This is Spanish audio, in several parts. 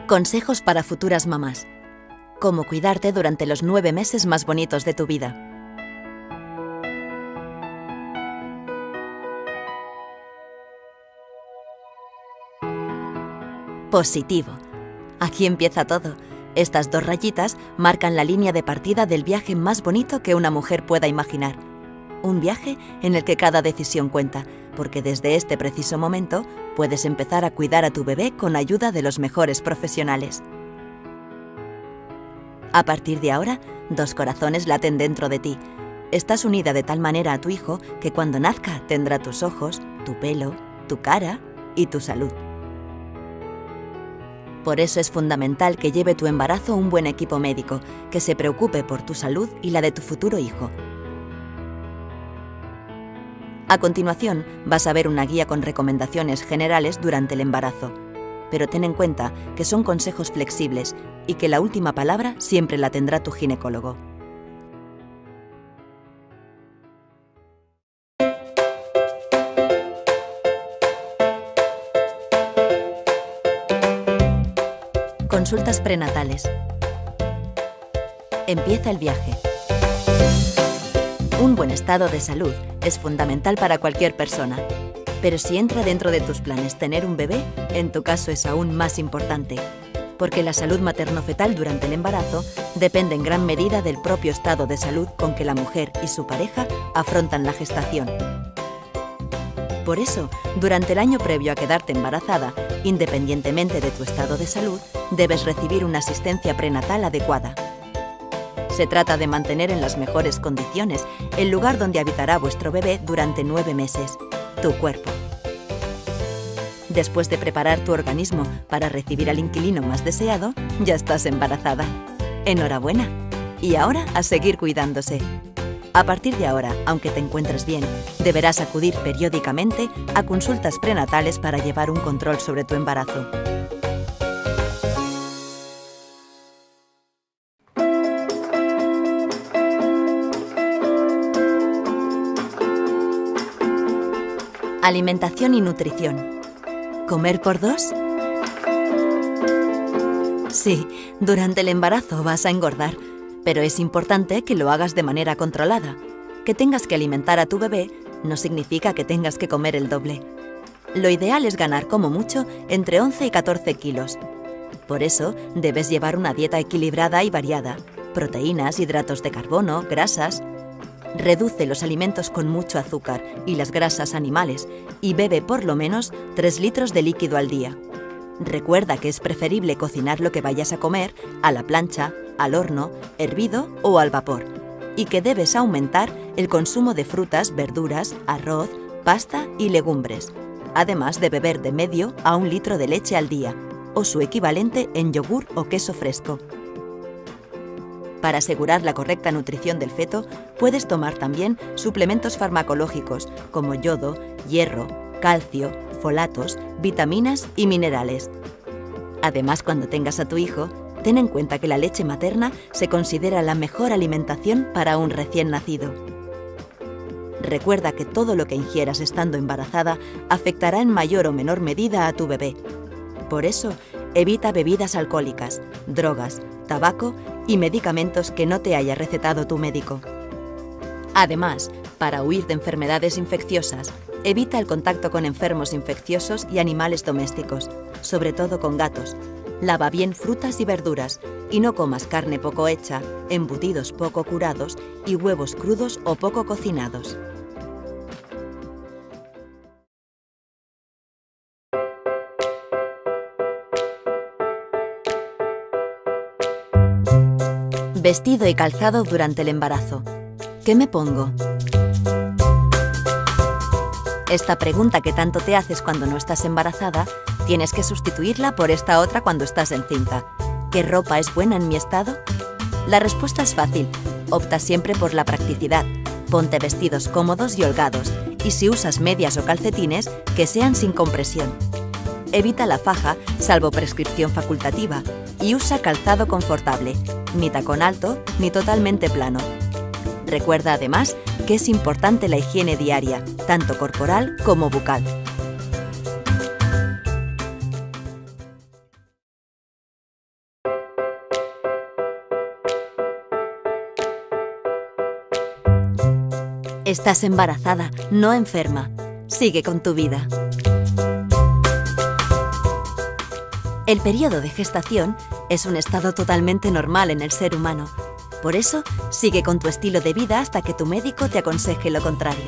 Consejos para futuras mamás. Cómo cuidarte durante los 9 meses más bonitos de tu vida. Positivo. Aquí empieza todo. Estas 2 rayitas marcan la línea de partida del viaje más bonito que una mujer pueda imaginar. Un viaje en el que cada decisión cuenta, porque desde este preciso momento puedes empezar a cuidar a tu bebé con ayuda de los mejores profesionales. A partir de ahora, 2 corazones laten dentro de ti. Estás unida de tal manera a tu hijo que cuando nazca tendrá tus ojos, tu pelo, tu cara y tu salud. Por eso es fundamental que lleve tu embarazo un buen equipo médico, que se preocupe por tu salud y la de tu futuro hijo. A continuación, vas a ver una guía con recomendaciones generales durante el embarazo. Pero ten en cuenta que son consejos flexibles y que la última palabra siempre la tendrá tu ginecólogo. Consultas prenatales. Empieza el viaje. Un buen estado de salud es fundamental para cualquier persona. Pero si entra dentro de tus planes tener un bebé, en tu caso es aún más importante, porque la salud materno-fetal durante el embarazo depende en gran medida del propio estado de salud con que la mujer y su pareja afrontan la gestación. Por eso, durante el año previo a quedarte embarazada, independientemente de tu estado de salud, debes recibir una asistencia prenatal adecuada. Se trata de mantener en las mejores condiciones el lugar donde habitará vuestro bebé durante 9 meses, tu cuerpo. Después de preparar tu organismo para recibir al inquilino más deseado, ya estás embarazada. ¡Enhorabuena! Y ahora a seguir cuidándose. A partir de ahora, aunque te encuentres bien, deberás acudir periódicamente a consultas prenatales para llevar un control sobre tu embarazo. Alimentación y nutrición. ¿Comer por 2? Sí, durante el embarazo vas a engordar, pero es importante que lo hagas de manera controlada. Que tengas que alimentar a tu bebé no significa que tengas que comer el doble. Lo ideal es ganar como mucho entre 11 y 14 kilos. Por eso debes llevar una dieta equilibrada y variada: proteínas, hidratos de carbono, grasas. Reduce los alimentos con mucho azúcar y las grasas animales y bebe por lo menos 3 litros de líquido al día. Recuerda que es preferible cocinar lo que vayas a comer a la plancha, al horno, hervido o al vapor, y que debes aumentar el consumo de frutas, verduras, arroz, pasta y legumbres, además de beber de medio a 1 litro de leche al día, o su equivalente en yogur o queso fresco. Para asegurar la correcta nutrición del feto, puedes tomar también suplementos farmacológicos como yodo, hierro, calcio, folatos, vitaminas y minerales. Además, cuando tengas a tu hijo, ten en cuenta que la leche materna se considera la mejor alimentación para un recién nacido. Recuerda que todo lo que ingieras estando embarazada afectará en mayor o menor medida a tu bebé. Por eso, evita bebidas alcohólicas, drogas, tabaco y medicamentos que no te haya recetado tu médico. Además, para huir de enfermedades infecciosas, evita el contacto con enfermos infecciosos y animales domésticos, sobre todo con gatos. Lava bien frutas y verduras y no comas carne poco hecha, embutidos poco curados y huevos crudos o poco cocinados. Vestido y calzado durante el embarazo. ¿Qué me pongo? Esta pregunta que tanto te haces cuando no estás embarazada, tienes que sustituirla por esta otra cuando estás encinta. ¿Qué ropa es buena en mi estado? La respuesta es fácil. Opta siempre por la practicidad. Ponte vestidos cómodos y holgados, y si usas medias o calcetines, que sean sin compresión. Evita la faja, salvo prescripción facultativa, y usa calzado confortable, ni tacón alto ni totalmente plano. Recuerda además que es importante la higiene diaria, tanto corporal como bucal. Estás embarazada, no enferma. Sigue con tu vida. El periodo de gestación es un estado totalmente normal en el ser humano. Por eso, sigue con tu estilo de vida hasta que tu médico te aconseje lo contrario.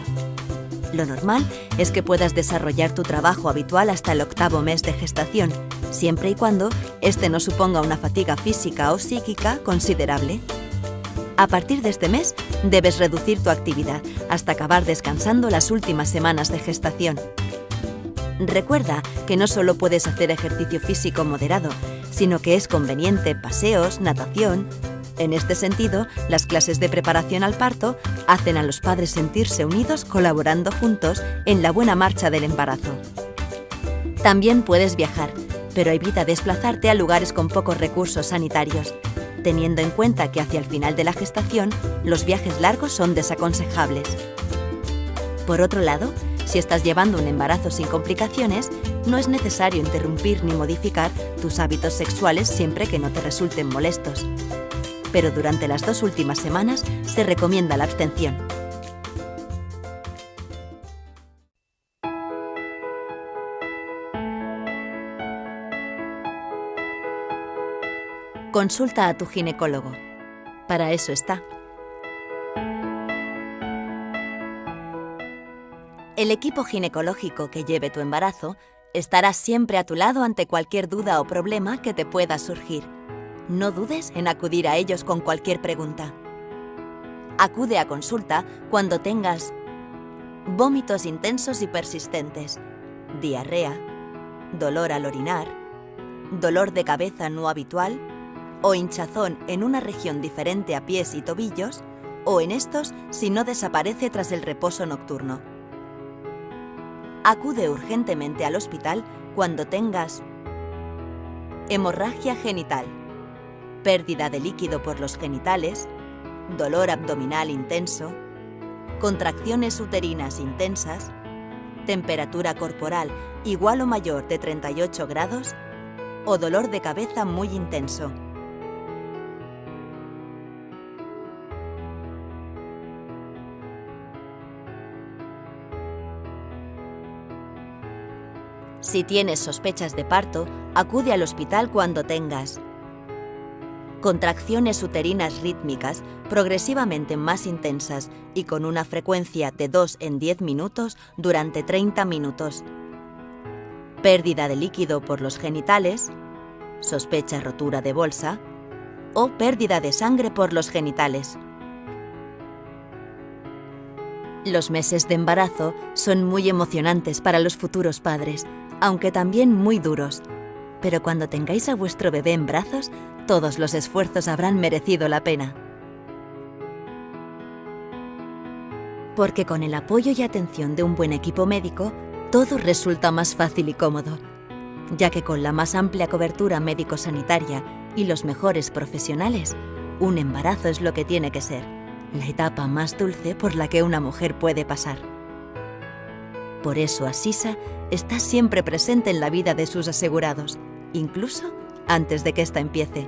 Lo normal es que puedas desarrollar tu trabajo habitual hasta el 8º mes de gestación, siempre y cuando este no suponga una fatiga física o psíquica considerable. A partir de este mes, debes reducir tu actividad hasta acabar descansando las últimas semanas de gestación. Recuerda que no solo puedes hacer ejercicio físico moderado, sino que es conveniente paseos, natación. En este sentido, las clases de preparación al parto hacen a los padres sentirse unidos colaborando juntos en la buena marcha del embarazo. También puedes viajar, pero evita desplazarte a lugares con pocos recursos sanitarios, teniendo en cuenta que hacia el final de la gestación los viajes largos son desaconsejables. Por otro lado, si estás llevando un embarazo sin complicaciones, no es necesario interrumpir ni modificar tus hábitos sexuales siempre que no te resulten molestos. Pero durante las 2 últimas semanas se recomienda la abstención. Consulta a tu ginecólogo. Para eso está. El equipo ginecológico que lleve tu embarazo estará siempre a tu lado ante cualquier duda o problema que te pueda surgir. No dudes en acudir a ellos con cualquier pregunta. Acude a consulta cuando tengas vómitos intensos y persistentes, diarrea, dolor al orinar, dolor de cabeza no habitual o hinchazón en una región diferente a pies y tobillos, o en estos si no desaparece tras el reposo nocturno. Acude urgentemente al hospital cuando tengas hemorragia genital, pérdida de líquido por los genitales, dolor abdominal intenso, contracciones uterinas intensas, temperatura corporal igual o mayor de 38 grados o dolor de cabeza muy intenso. Si tienes sospechas de parto, acude al hospital cuando tengas contracciones uterinas rítmicas progresivamente más intensas y con una frecuencia de 2 en 10 minutos durante 30 minutos, pérdida de líquido por los genitales, sospecha rotura de bolsa o pérdida de sangre por los genitales. Los meses de embarazo son muy emocionantes para los futuros padres, aunque también muy duros. Pero cuando tengáis a vuestro bebé en brazos, todos los esfuerzos habrán merecido la pena. Porque con el apoyo y atención de un buen equipo médico, todo resulta más fácil y cómodo, ya que con la más amplia cobertura médico-sanitaria y los mejores profesionales, un embarazo es lo que tiene que ser, la etapa más dulce por la que una mujer puede pasar. Por eso Asisa está siempre presente en la vida de sus asegurados, incluso antes de que ésta empiece.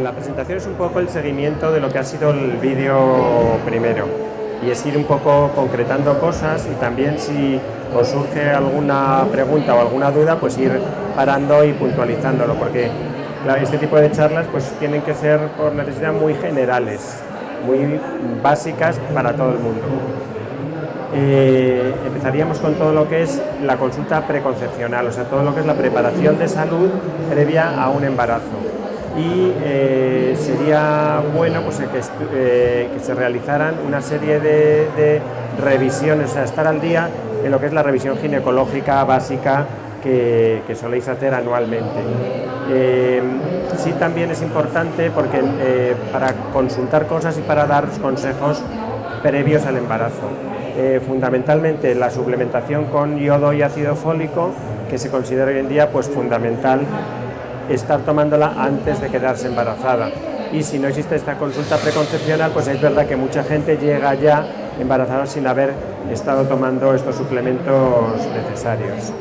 La presentación es un poco el seguimiento de lo que ha sido el vídeo primero, y es ir un poco concretando cosas, y también si os surge alguna pregunta o alguna duda, pues ir parando y puntualizándolo, porque claro, este tipo de charlas pues tienen que ser por necesidad muy generales, muy básicas para todo el mundo. Empezaríamos con todo lo que es la consulta preconcepcional, o sea, todo lo que es la preparación de salud previa a un embarazo. Y sería bueno pues, que se realizaran una serie de revisiones, o sea, estar al día en lo que es la revisión ginecológica básica que soléis hacer anualmente. Sí, también es importante porque para consultar cosas y para dar consejos previos al embarazo. Fundamentalmente la suplementación con yodo y ácido fólico, que se considera hoy en día pues, fundamental estar tomándola antes de quedarse embarazada. Y si no existe esta consulta preconcepcional, pues es verdad que mucha gente llega ya embarazada sin haber estado tomando estos suplementos necesarios.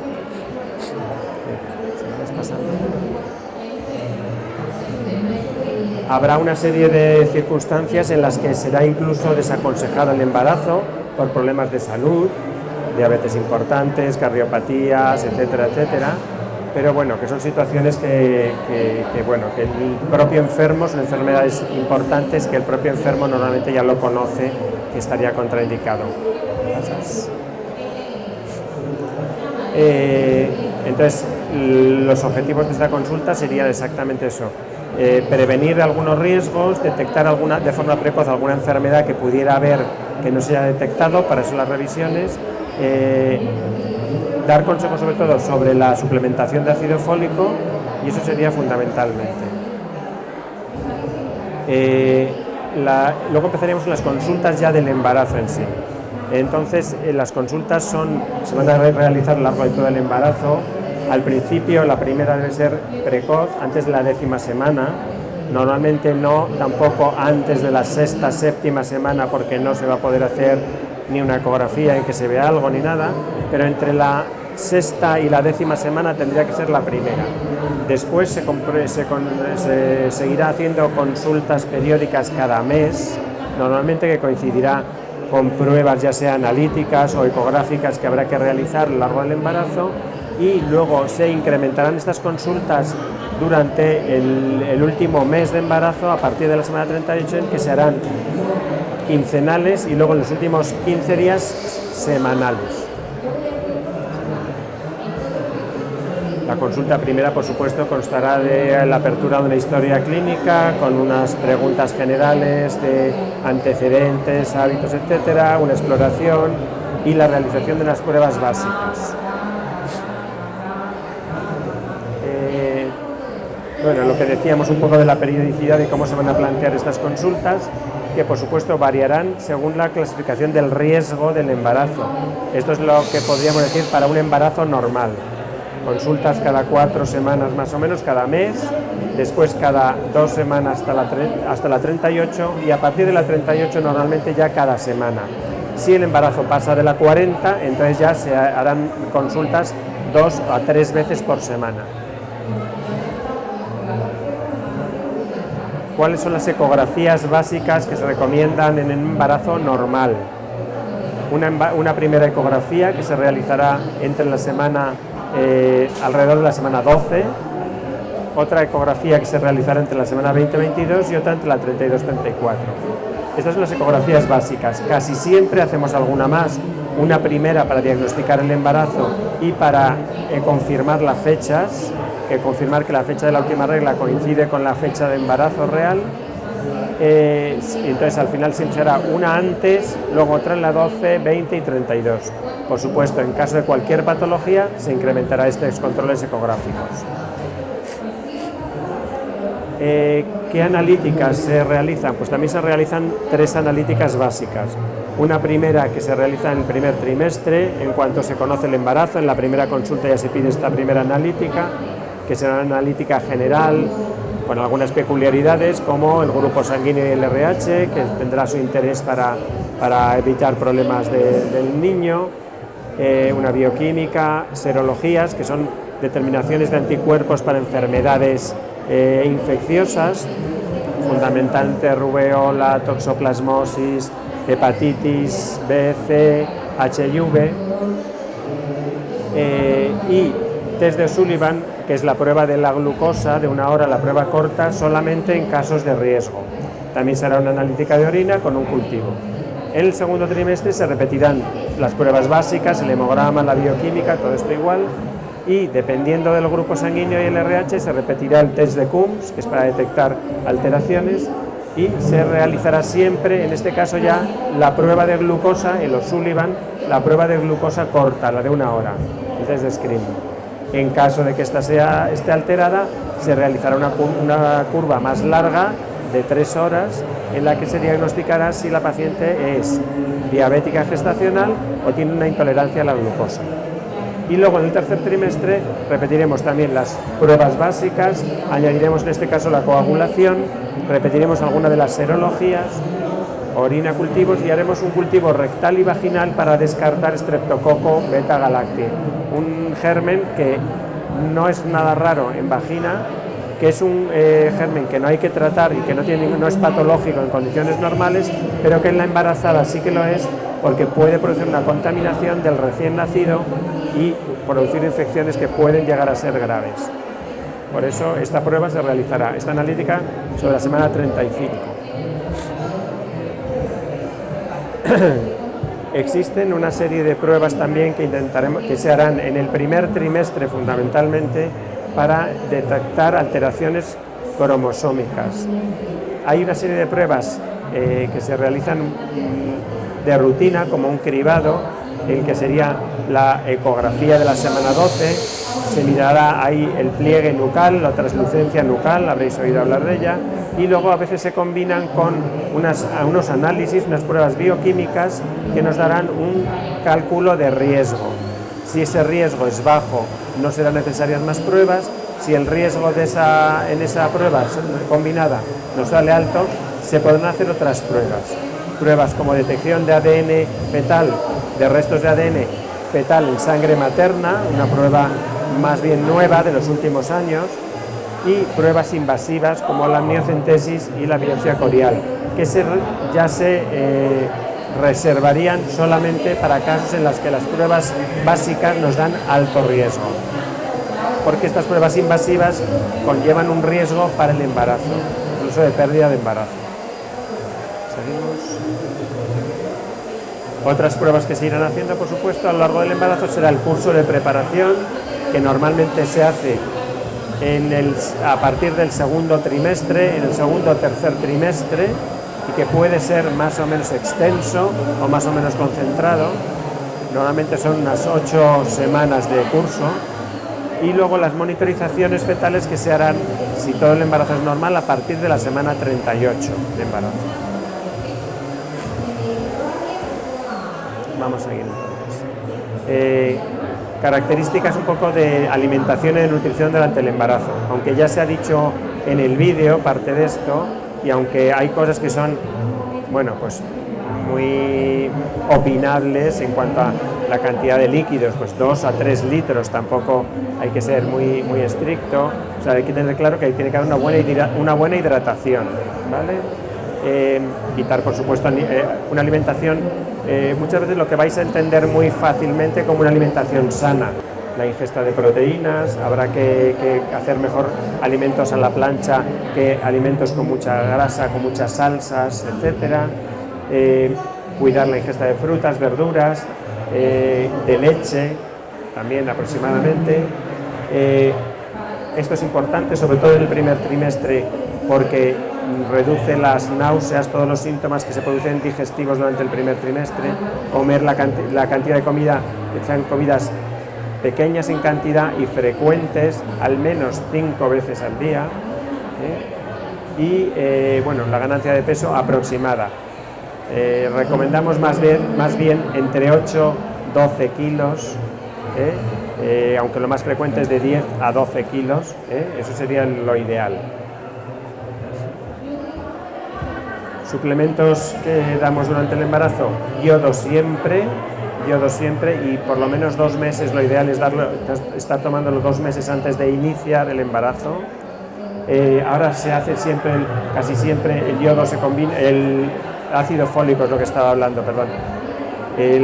Habrá una serie de circunstancias en las que será incluso desaconsejado el embarazo por problemas de salud, diabetes importantes, cardiopatías, etcétera, etcétera. Pero bueno, que son situaciones que el propio enfermo, son enfermedades importantes que el propio enfermo normalmente ya lo conoce, que estaría contraindicado. Entonces, los objetivos de esta consulta serían exactamente eso. Prevenir algunos riesgos, detectar de forma precoz alguna enfermedad que pudiera haber que no se haya detectado, para eso las revisiones, dar consejos sobre todo sobre la suplementación de ácido fólico, y eso sería fundamentalmente. Luego empezaríamos con las consultas ya del embarazo en sí. Entonces, las consultas se van a realizar a lo largo de todo el embarazo. Al principio, la primera debe ser precoz, antes de la 10ª semana. Normalmente no, tampoco antes de la 6ª, 7ª semana, porque no se va a poder hacer ni una ecografía en que se vea algo ni nada, pero entre la 6ª y la 10ª semana tendría que ser la primera. Después se seguirá haciendo consultas periódicas cada mes, normalmente que coincidirá con pruebas ya sea analíticas o ecográficas que habrá que realizar a lo largo del embarazo, y luego se incrementarán estas consultas durante el último mes de embarazo, a partir de la semana 38, en que se harán quincenales, y luego en los últimos 15 días semanales. La consulta primera, por supuesto, constará de la apertura de una historia clínica con unas preguntas generales de antecedentes, hábitos, etcétera, una exploración y la realización de unas pruebas básicas. Bueno, lo que decíamos un poco de la periodicidad y cómo se van a plantear estas consultas, que por supuesto variarán según la clasificación del riesgo del embarazo. Esto es lo que podríamos decir para un embarazo normal. Consultas cada 4 semanas más o menos, cada mes, después cada 2 semanas hasta la 38, y a partir de la 38 normalmente ya cada semana. Si el embarazo pasa de la 40, entonces ya se harán consultas 2 a 3 veces por semana. ¿Cuáles son las ecografías básicas que se recomiendan en el embarazo normal? Una primera ecografía que se realizará entre la semana alrededor de la semana 12, otra ecografía que se realizará entre la semana 20-22 y otra entre la 32-34. Estas son las ecografías básicas. Casi siempre hacemos alguna más, una primera para diagnosticar el embarazo y para confirmar las fechas, confirmar que la fecha de la última regla coincide con la fecha de embarazo real. Entonces al final siempre será una antes, luego otra en la 12, 20 y 32. Por supuesto, en caso de cualquier patología se incrementará estos controles ecográficos. ¿Qué analíticas se realizan? Pues también se realizan 3 analíticas básicas. Una primera que se realiza en el primer trimestre, en cuanto se conoce el embarazo. En la primera consulta ya se pide esta primera analítica, que será una analítica general, con algunas peculiaridades como el grupo sanguíneo y el RH, que tendrá su interés para evitar problemas del niño, una bioquímica, serologías, que son determinaciones de anticuerpos para enfermedades infecciosas, fundamentalmente rubeola, toxoplasmosis, hepatitis B, C, HIV, y test de Sullivan, que es la prueba de la glucosa de 1 hora, la prueba corta, solamente en casos de riesgo. También será una analítica de orina con un cultivo. En el segundo trimestre se repetirán las pruebas básicas, el hemograma, la bioquímica, todo esto igual, y dependiendo del grupo sanguíneo y el RH se repetirá el test de Coombs, que es para detectar alteraciones, y se realizará siempre, en este caso ya, la prueba de glucosa, el O'Sullivan, la prueba de glucosa corta, la de 1 hora, el test de screening. En caso de que esta esté alterada, se realizará una curva más larga de 3 horas en la que se diagnosticará si la paciente es diabética gestacional o tiene una intolerancia a la glucosa. Y luego en el tercer trimestre repetiremos también las pruebas básicas, añadiremos en este caso la coagulación, repetiremos alguna de las serologías, orina, cultivos, y haremos un cultivo rectal y vaginal para descartar Streptococcus beta-galacti, un germen que no es nada raro en vagina, que es un germen que no hay que tratar y que no es patológico en condiciones normales, pero que en la embarazada sí que lo es, porque puede producir una contaminación del recién nacido y producir infecciones que pueden llegar a ser graves. Por eso esta prueba se realizará, esta analítica, sobre la semana 35. Existen una serie de pruebas también que se harán en el primer trimestre fundamentalmente para detectar alteraciones cromosómicas. Hay una serie de pruebas que se realizan de rutina, como un cribado, en que sería la ecografía de la semana 12, se mirará ahí el pliegue nucal, la translucencia nucal, habréis oído hablar de ella, y luego a veces se combinan con unos análisis, unas pruebas bioquímicas que nos darán un cálculo de riesgo. Si ese riesgo es bajo, no serán necesarias más pruebas. Si el riesgo en esa prueba combinada nos sale alto, se podrán hacer otras pruebas. Pruebas como detección de ADN fetal, de restos de ADN fetal en sangre materna, una prueba más bien nueva de los últimos años, y pruebas invasivas como la amniocentesis y la biopsia corial, que ya se reservarían solamente para casos en los que las pruebas básicas nos dan alto riesgo, porque estas pruebas invasivas conllevan un riesgo para el embarazo, incluso de pérdida de embarazo. Seguimos. Otras pruebas que se irán haciendo, por supuesto, a lo largo del embarazo será el curso de preparación, que normalmente se hace a partir del segundo trimestre, en el segundo o tercer trimestre, y que puede ser más o menos extenso o más o menos concentrado. Normalmente son unas 8 semanas de curso. Y luego las monitorizaciones fetales que se harán, si todo el embarazo es normal, a partir de la semana 38 de embarazo. Vamos a seguir entonces. Características un poco de alimentación y de nutrición durante el embarazo. Aunque ya se ha dicho en el vídeo parte de esto, y aunque hay cosas que son, bueno, pues muy opinables en cuanto a la cantidad de líquidos, pues 2 a 3 litros, tampoco hay que ser muy estricto. O sea, hay que tener claro que tiene que haber una buena hidratación, ¿vale? Quitar, por supuesto, una alimentación, muchas veces lo que vais a entender muy fácilmente como una alimentación sana, la ingesta de proteínas. Habrá que hacer mejor alimentos a la plancha que alimentos con mucha grasa, con muchas salsas, etcétera. Cuidar la ingesta de frutas, verduras, de leche, también aproximadamente. Esto es importante, sobre todo en el primer trimestre, porque reduce las náuseas, todos los síntomas que se producen digestivos durante el primer trimestre. Comer la cantidad de comida, que sean comidas pequeñas en cantidad y frecuentes, al menos 5 veces al día. Y bueno, la ganancia de peso aproximada. Recomendamos más bien entre 8 y 12 kilos, aunque lo más frecuente es de 10 a 12 kilos, eso sería lo ideal. Suplementos que damos durante el embarazo: yodo siempre, y por lo menos 2 meses, lo ideal es estar tomándolo 2 meses antes de iniciar el embarazo. Ahora se hace casi siempre el yodo se combina, el ácido fólico es lo que estaba hablando, perdón,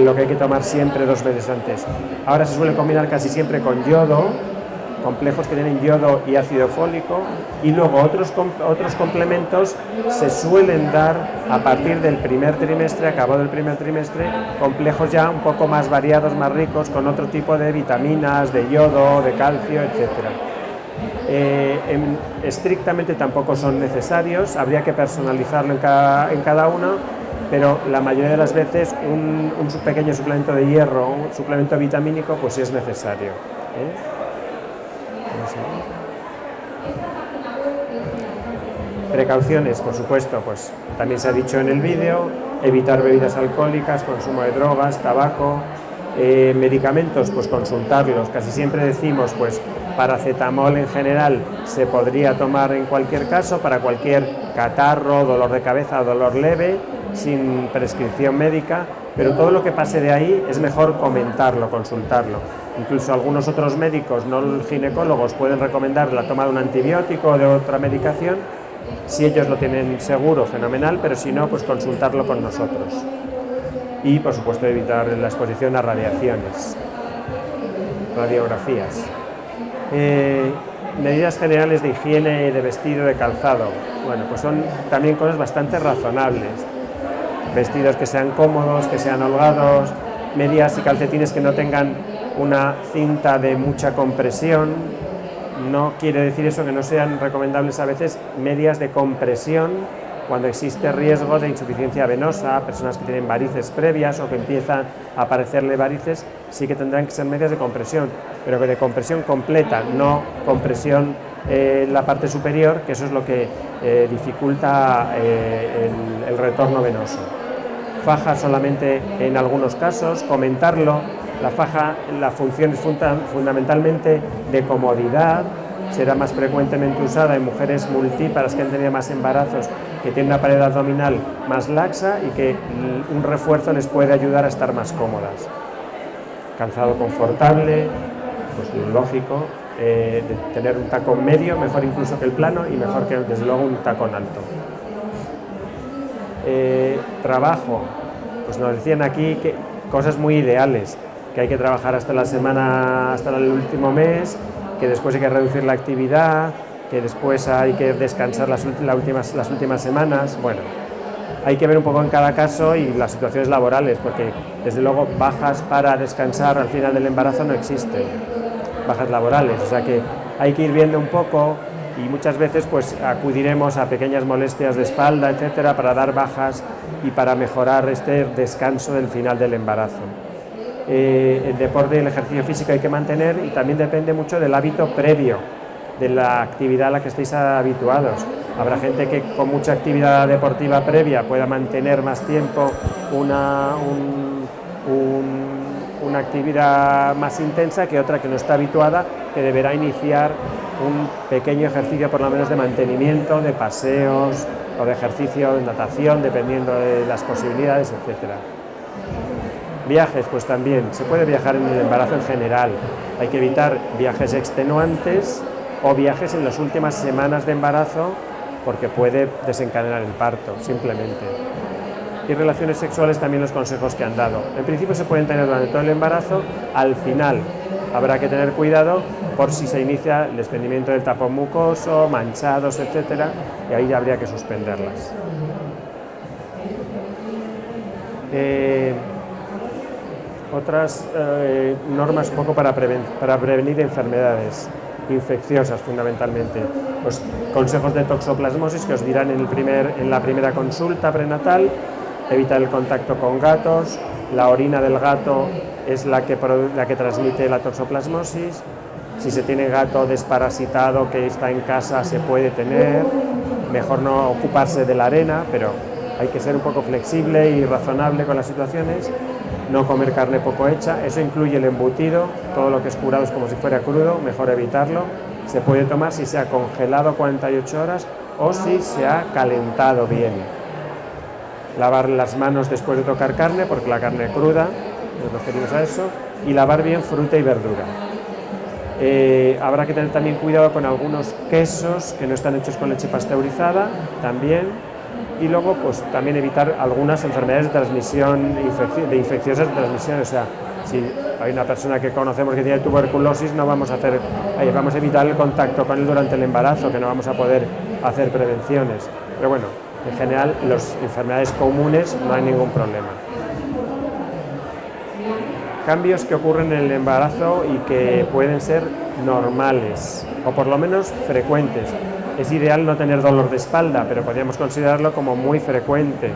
lo que hay que tomar siempre 2 meses antes. Ahora se suele combinar casi siempre con yodo, complejos que tienen yodo y ácido fólico, y luego otros complementos se suelen dar a partir del primer trimestre, acabado el primer trimestre, complejos ya un poco más variados, más ricos, con otro tipo de vitaminas, de yodo, de calcio, etcétera. Estrictamente tampoco son necesarios, habría que personalizarlo en cada uno, pero la mayoría de las veces un pequeño suplemento de hierro, un suplemento vitamínico, pues sí es necesario. Precauciones, por supuesto, pues también se ha dicho en el vídeo: evitar bebidas alcohólicas, consumo de drogas, tabaco. Medicamentos, pues consultarlos. Casi siempre decimos, pues paracetamol en general se podría tomar en cualquier caso, para cualquier catarro, dolor de cabeza, dolor leve, sin prescripción médica, pero todo lo que pase de ahí es mejor comentarlo, consultarlo. Incluso algunos otros médicos, no ginecólogos, pueden recomendar la toma de un antibiótico o de otra medicación. Si ellos lo tienen seguro, fenomenal, pero si no, pues consultarlo con nosotros. Y, por supuesto, evitar la exposición a radiaciones, radiografías. Medidas generales de higiene, de vestido, de calzado. Bueno, pues son también cosas bastante razonables. Vestidos que sean cómodos, que sean holgados, medias y calcetines que no tengan una cinta de mucha compresión. No quiere decir eso que no sean recomendables a veces medias de compresión cuando existe riesgo de insuficiencia venosa, personas que tienen varices previas o que empiezan a aparecerle varices, sí que tendrán que ser medias de compresión, pero que de compresión completa, no compresión en la parte superior, que eso es lo que dificulta el retorno venoso. Faja solamente en algunos casos, comentarlo. La faja, la función es fundamentalmente de comodidad, será más frecuentemente usada en mujeres multíparas que han tenido más embarazos, que tienen una pared abdominal más laxa y que un refuerzo les puede ayudar a estar más cómodas. Calzado confortable, pues lógico, de tener un tacón medio, mejor incluso que el plano y mejor que desde luego un tacón alto. Trabajo, pues nos decían aquí que cosas muy ideales, que hay que trabajar hasta la semana, hasta el último mes, que después hay que reducir la actividad, que después hay que descansar las últimas semanas. Bueno, hay que ver un poco en cada caso y las situaciones laborales, porque desde luego bajas para descansar al final del embarazo no existen, bajas laborales, o sea que hay que ir viendo un poco y muchas veces pues acudiremos a pequeñas molestias de espalda, etcétera, para dar bajas y para mejorar este descanso del final del embarazo. El deporte y el ejercicio físico hay que mantener y también depende mucho del hábito previo, de la actividad a la que estéis habituados. Habrá gente que con mucha actividad deportiva previa pueda mantener más tiempo una actividad más intensa que otra que no está habituada, que deberá iniciar un pequeño ejercicio por lo menos de mantenimiento, de paseos o de ejercicio de natación, dependiendo de las posibilidades, etcétera. Viajes, pues también, se puede viajar en el embarazo en general, hay que evitar viajes extenuantes o viajes en las últimas semanas de embarazo porque puede desencadenar el parto, simplemente. Y relaciones sexuales también los consejos que han dado. En principio se pueden tener durante todo el embarazo, al final habrá que tener cuidado por si se inicia el desprendimiento del tapón mucoso, manchados, etcétera, y ahí habría que suspenderlas. Otras normas un poco para prevenir enfermedades infecciosas fundamentalmente. Pues consejos de toxoplasmosis que os dirán en la primera consulta prenatal, evitar el contacto con gatos, la orina del gato es la que transmite la toxoplasmosis, si se tiene gato desparasitado que está en casa se puede tener, mejor no ocuparse de la arena, pero hay que ser un poco flexible y razonable con las situaciones. No comer carne poco hecha, eso incluye el embutido, todo lo que es curado es como si fuera crudo, mejor evitarlo. Se puede tomar si se ha congelado 48 horas o si se ha calentado bien. Lavar las manos después de tocar carne, porque la carne cruda, nos referimos a eso, y lavar bien fruta y verdura. Habrá que tener también cuidado con algunos quesos que no están hechos con leche pasteurizada, también. Y luego, pues también evitar algunas enfermedades de transmisión, infecciosas de transmisión. O sea, si hay una persona que conocemos que tiene tuberculosis, vamos a evitar el contacto con él durante el embarazo, que no vamos a poder hacer prevenciones. Pero bueno, en general, las enfermedades comunes no hay ningún problema. Cambios que ocurren en el embarazo y que pueden ser normales, o por lo menos frecuentes. Es ideal no tener dolor de espalda, pero podríamos considerarlo como muy frecuente,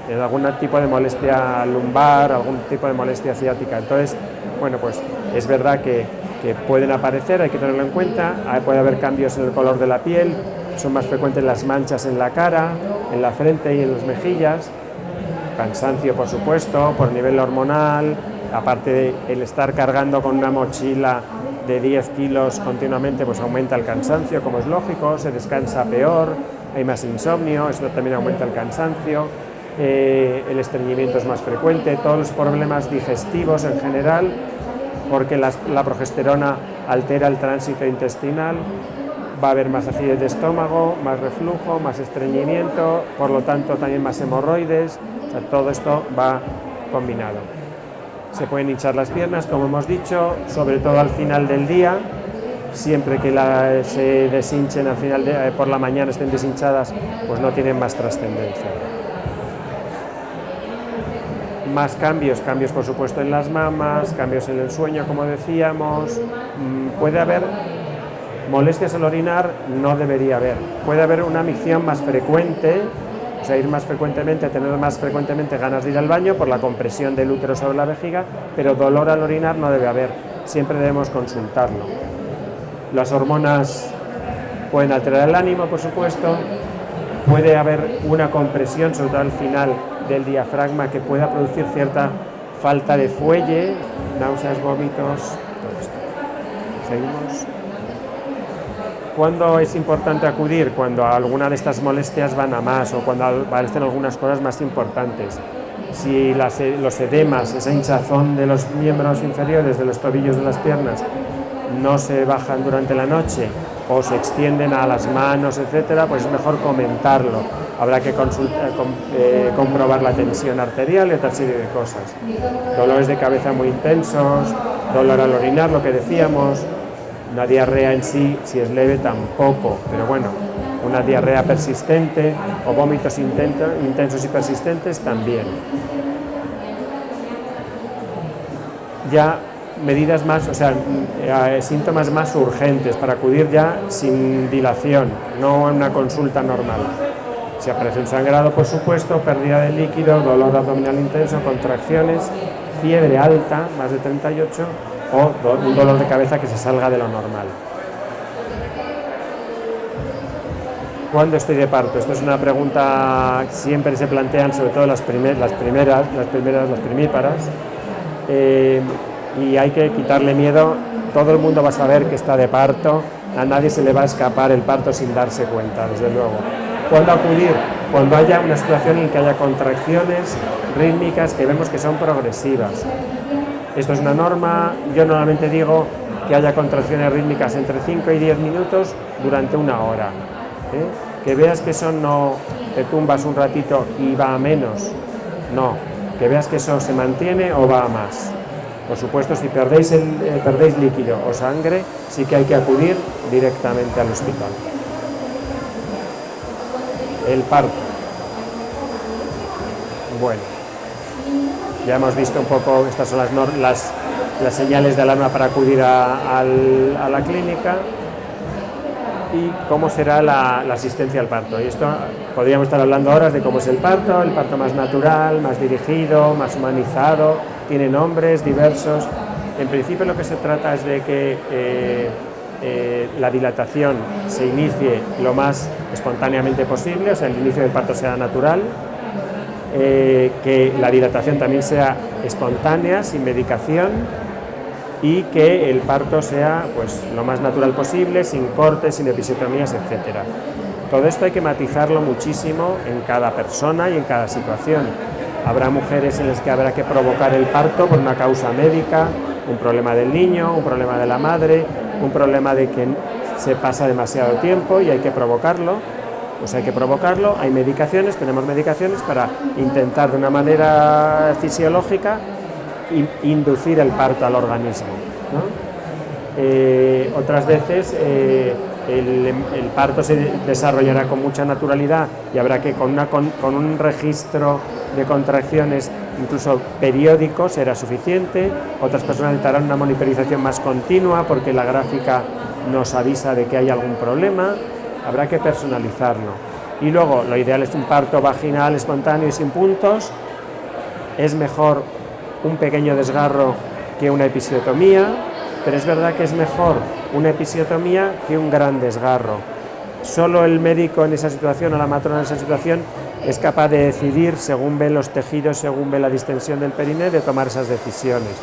en algún tipo de molestia lumbar, algún tipo de molestia ciática. Entonces, bueno, pues es verdad que pueden aparecer, hay que tenerlo en cuenta, puede haber cambios en el color de la piel, son más frecuentes las manchas en la cara, en la frente y en las mejillas, cansancio por supuesto, por nivel hormonal, aparte de el estar cargando con una mochila de 10 kilos continuamente, pues aumenta el cansancio, como es lógico, se descansa peor, hay más insomnio, eso también aumenta el cansancio, el estreñimiento es más frecuente, todos los problemas digestivos en general, porque la progesterona altera el tránsito intestinal, va a haber más acidez de estómago, más reflujo, más estreñimiento, por lo tanto también más hemorroides, o sea, todo esto va combinado. Se pueden hinchar las piernas, como hemos dicho, sobre todo al final del día, siempre que se deshinchen al final por la mañana, estén deshinchadas, pues no tienen más trascendencia. Más cambios por supuesto en las mamas, cambios en el sueño, como decíamos. Puede haber molestias al orinar, no debería haber. Puede haber una micción más frecuente, o sea, ir más frecuentemente, tener más frecuentemente ganas de ir al baño por la compresión del útero sobre la vejiga, pero dolor al orinar no debe haber, siempre debemos consultarlo. Las hormonas pueden alterar el ánimo, por supuesto. Puede haber una compresión, sobre todo al final del diafragma, que pueda producir cierta falta de fuelle, náuseas, vómitos, todo esto. Seguimos. ¿Cuándo es importante acudir? Cuando alguna de estas molestias van a más o cuando aparecen algunas cosas más importantes. Si los edemas, esa hinchazón de los miembros inferiores, de los tobillos, de las piernas, no se bajan durante la noche o se extienden a las manos, etcétera, pues es mejor comentarlo. Habrá que comprobar la tensión arterial y otra serie de cosas. Dolores de cabeza muy intensos, dolor al orinar, lo que decíamos, una diarrea en sí, si es leve, tampoco, pero bueno, una diarrea persistente o vómitos intensos y persistentes también. Ya medidas más, o sea, síntomas más urgentes para acudir ya sin dilación, no en una consulta normal. Si aparece un sangrado, por supuesto, pérdida de líquido, dolor abdominal intenso, contracciones, fiebre alta, más de 38, o un dolor de cabeza que se salga de lo normal. ¿Cuándo estoy de parto? Esto es una pregunta que siempre se plantean, sobre todo las primíparas. Y hay que quitarle miedo. Todo el mundo va a saber que está de parto, a nadie se le va a escapar el parto sin darse cuenta, desde luego. ¿Cuándo acudir? Cuando haya una situación en que haya contracciones rítmicas que vemos que son progresivas. Esto es una norma. Yo normalmente digo que haya contracciones rítmicas entre 5 y 10 minutos durante una hora. Que veas que eso no te tumbas un ratito y va a menos, no, que veas que eso se mantiene o va a más. Por supuesto, si perdéis líquido o sangre, sí que hay que acudir directamente al hospital. El parto. Bueno, ya hemos visto un poco, estas son las señales de alarma para acudir a la clínica y cómo será la asistencia al parto. Y esto podríamos estar hablando horas de cómo es el parto más natural, más dirigido, más humanizado, tiene nombres diversos. En principio lo que se trata es de que la dilatación se inicie lo más espontáneamente posible, o sea, el inicio del parto sea natural, que la dilatación también sea espontánea, sin medicación, y que el parto sea pues lo más natural posible, sin cortes, sin episiotomías, etcétera. Todo esto hay que matizarlo muchísimo en cada persona y en cada situación. Habrá mujeres en las que habrá que provocar el parto por una causa médica, un problema del niño, un problema de la madre, un problema de que se pasa demasiado tiempo y hay que provocarlo. Pues hay que provocarlo, hay medicaciones, tenemos medicaciones para intentar de una manera fisiológica inducir el parto al organismo, ¿no? Otras veces el parto se desarrollará con mucha naturalidad y habrá que con un registro de contracciones incluso periódico será suficiente. Otras personas necesitarán una monitorización más continua porque la gráfica nos avisa de que hay algún problema. Habrá que personalizarlo. Y luego lo ideal es un parto vaginal espontáneo y sin puntos. Es mejor un pequeño desgarro que una episiotomía, pero es verdad que es mejor una episiotomía que un gran desgarro. Solo el médico en esa situación o la matrona en esa situación es capaz de decidir, según ve los tejidos, según ve la distensión del perineo, de tomar esas decisiones.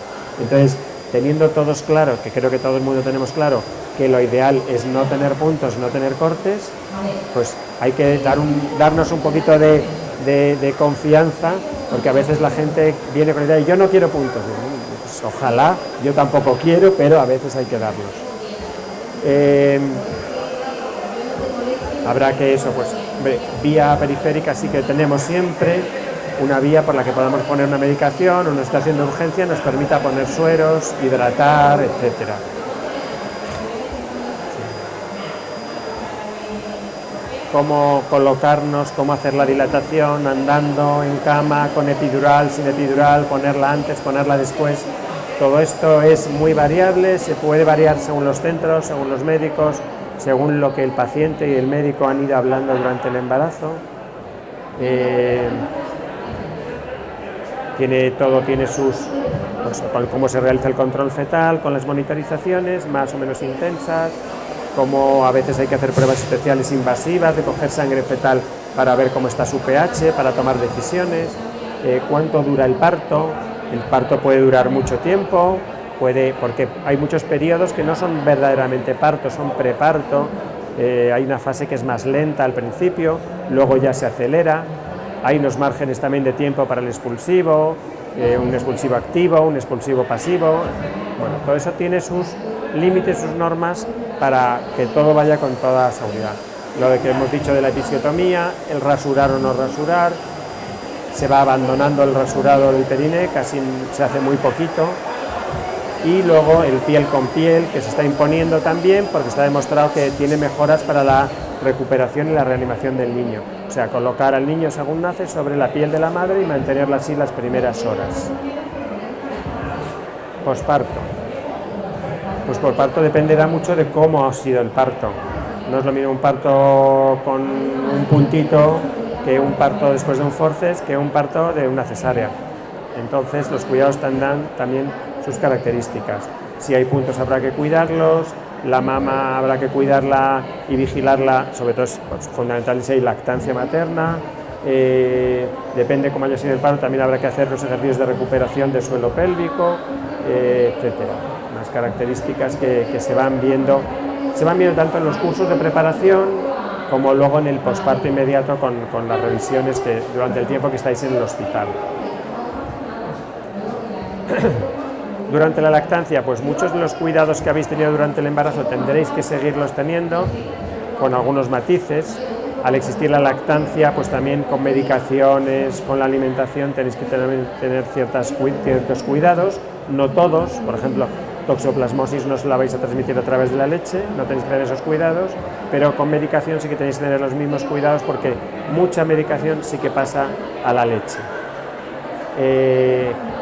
Entonces, teniendo todos claro, que creo que todo el mundo tenemos claro, que lo ideal es no tener puntos, no tener cortes, pues hay que darnos un poquito de confianza, porque a veces la gente viene con la idea de yo no quiero puntos. pues ojalá, yo tampoco quiero, pero a veces hay que darlos. Habrá que eso, pues vía periférica sí que tenemos siempre, una vía por la que podamos poner una medicación, una estación de urgencia nos permita poner sueros, hidratar, etcétera. Cómo colocarnos, cómo hacer la dilatación, andando, en cama, con epidural, sin epidural, ponerla antes, ponerla después. Todo esto es muy variable, se puede variar según los centros, según los médicos, según lo que el paciente y el médico han ido hablando durante el embarazo. Tiene sus, pues, cómo se realiza el control fetal, con las monitorizaciones más o menos intensas, como a veces hay que hacer pruebas especiales invasivas de coger sangre fetal para ver cómo está su pH, para tomar decisiones, cuánto dura el parto puede durar mucho tiempo, porque hay muchos periodos que no son verdaderamente parto, son preparto, hay una fase que es más lenta al principio, luego ya se acelera, hay unos márgenes también de tiempo para el expulsivo, un expulsivo activo, un expulsivo pasivo, bueno, todo eso tiene sus límites, sus normas para que todo vaya con toda seguridad. Lo de que hemos dicho de la episiotomía, el rasurar o no rasurar, se va abandonando el rasurado del periné, casi se hace muy poquito, y luego el piel con piel, que se está imponiendo también porque está demostrado que tiene mejoras para la recuperación y la reanimación del niño, o sea, colocar al niño según nace sobre la piel de la madre y mantenerla así las primeras horas. Posparto. Pues por parto dependerá mucho de cómo ha sido el parto. No es lo mismo un parto con un puntito que un parto después de un forceps, que un parto de una cesárea. Entonces los cuidados tendrán también sus características. Si hay puntos habrá que cuidarlos, la mama habrá que cuidarla y vigilarla, sobre todo pues, fundamental si hay lactancia materna. Depende cómo haya sido el parto, también habrá que hacer los ejercicios de recuperación del suelo pélvico, etcétera. Unas características que se van viendo tanto en los cursos de preparación como luego en el posparto inmediato con las revisiones que durante el tiempo que estáis en el hospital. Durante la lactancia, pues muchos de los cuidados que habéis tenido durante el embarazo tendréis que seguirlos teniendo, con algunos matices. Al existir la lactancia, pues también con medicaciones, con la alimentación tenéis que tener ciertos cuidados, no todos, por ejemplo, toxoplasmosis no se la vais a transmitir a través de la leche, no tenéis que tener esos cuidados, pero con medicación sí que tenéis que tener los mismos cuidados porque mucha medicación sí que pasa a la leche.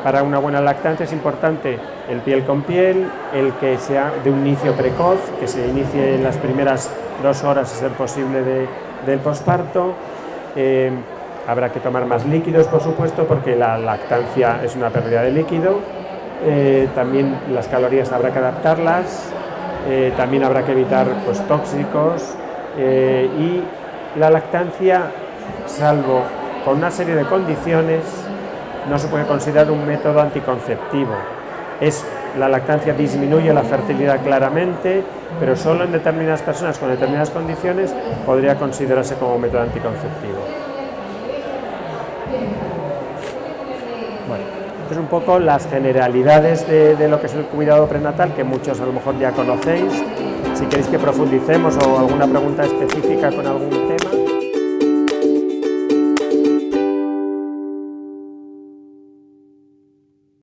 Para una buena lactancia es importante el piel con piel, el que sea de un inicio precoz, que se inicie en las primeras 2 horas, a ser posible, del posparto. Habrá que tomar más líquidos, por supuesto, porque la lactancia es una pérdida de líquido. También las calorías habrá que adaptarlas, también habrá que evitar pues, tóxicos y la lactancia, salvo con una serie de condiciones, no se puede considerar un método anticonceptivo. La lactancia disminuye la fertilidad claramente, pero solo en determinadas personas con determinadas condiciones podría considerarse como método anticonceptivo. Bueno, esto es un poco las generalidades de lo que es el cuidado prenatal, que muchos a lo mejor ya conocéis. Si queréis que profundicemos o alguna pregunta específica con algún tema.